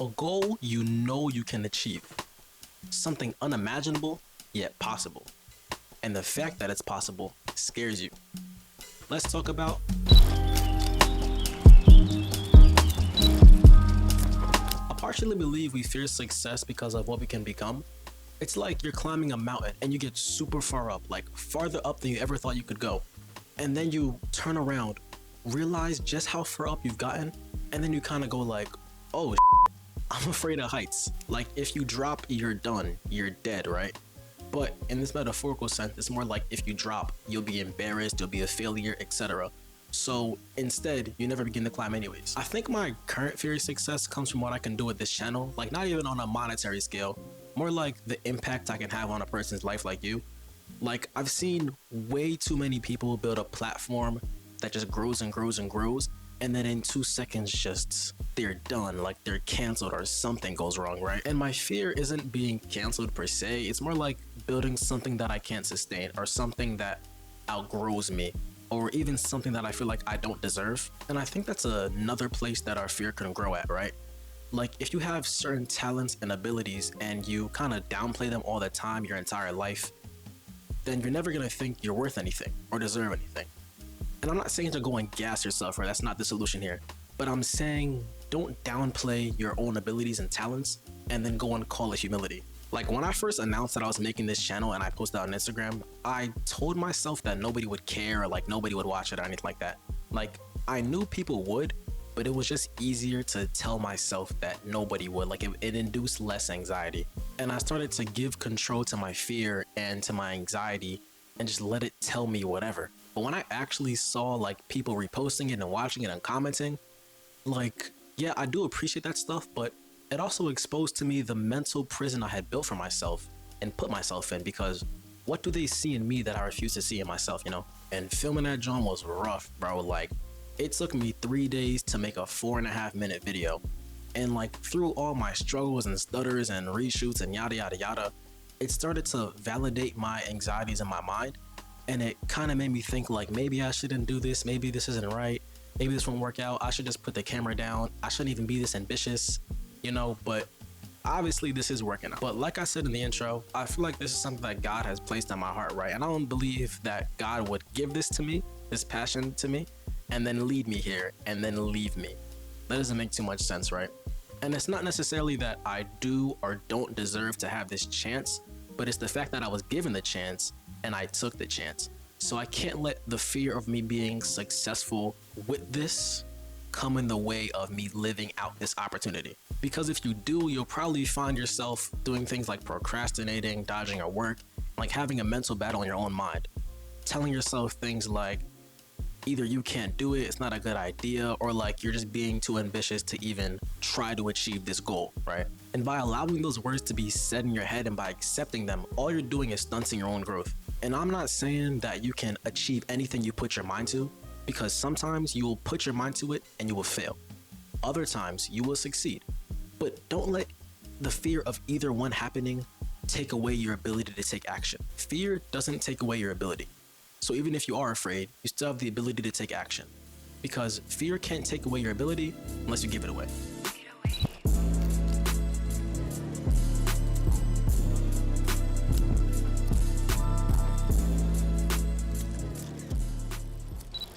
A goal you know you can achieve. Something unimaginable, yet possible. And the fact that it's possible scares you. Let's talk about I partially believe we fear success because of what we can become. It's like you're climbing a mountain and you get super far up, like farther up than you ever thought you could go. And then you turn around, realize just how far up you've gotten, and then you kind of go like, oh, I'm afraid of heights. Like if you drop, you're done, you're dead, right? But in this metaphorical sense, it's more like if you drop, you'll be embarrassed, you'll be a failure, etc. So instead, you never begin to climb anyways. I think my current fear of success comes from what I can do with this channel, like not even on a monetary scale, more like the impact I can have on a person's life like you. Like I've seen way too many people build a platform that just grows and grows and grows, and then in 2 seconds just they're done, like they're canceled or something goes wrong, right? And my fear isn't being canceled per se, it's more like building something that I can't sustain, or something that outgrows me, or even something that I feel like I don't deserve. And I think that's another place that our fear can grow at, right? Like if you have certain talents and abilities and you kind of downplay them all the time your entire life, then you're never gonna think you're worth anything or deserve anything. And I'm not saying to go and gas yourself, right? That's not the solution here. But I'm saying don't downplay your own abilities and talents and then go and call it humility. Like when I first announced that I was making this channel and I posted on Instagram, I told myself that nobody would care, or like nobody would watch it or anything like that. Like I knew people would, but it was just easier to tell myself that nobody would. Like it induced less anxiety. And I started to give control to my fear and to my anxiety and just let it tell me whatever. But when I actually saw like people reposting it and watching it and commenting, like, yeah, I do appreciate that stuff, but it also exposed to me the mental prison I had built for myself and put myself in, because what do they see in me that I refuse to see in myself, you know? And filming that joint was rough, bro. Like it took me 3 days to make a 4.5 minute video. And like through all my struggles and stutters and reshoots and yada, yada, yada, it started to validate my anxieties in my mind. And it kind of made me think like, maybe I shouldn't do this. Maybe this isn't right. Maybe this won't work out. I should just put the camera down. I shouldn't even be this ambitious, you know, but obviously this is working out. But like I said in the intro, I feel like this is something that God has placed on my heart, right? And I don't believe that God would give this to me, this passion to me, and then lead me here and then leave me. That doesn't make too much sense, right? And it's not necessarily that I do or don't deserve to have this chance, but it's the fact that I was given the chance and I took the chance. So I can't let the fear of me being successful with this come in the way of me living out this opportunity. Because if you do, you'll probably find yourself doing things like procrastinating, dodging your work, like having a mental battle in your own mind, telling yourself things like either you can't do it, it's not a good idea, or like you're just being too ambitious to even try to achieve this goal, right? And by allowing those words to be said in your head and by accepting them, all you're doing is stunting your own growth. And I'm not saying that you can achieve anything you put your mind to, because sometimes you will put your mind to it and you will fail. Other times you will succeed. But don't let the fear of either one happening take away your ability to take action. Fear doesn't take away your ability. So even if you are afraid, you still have the ability to take action, because fear can't take away your ability unless you give it away.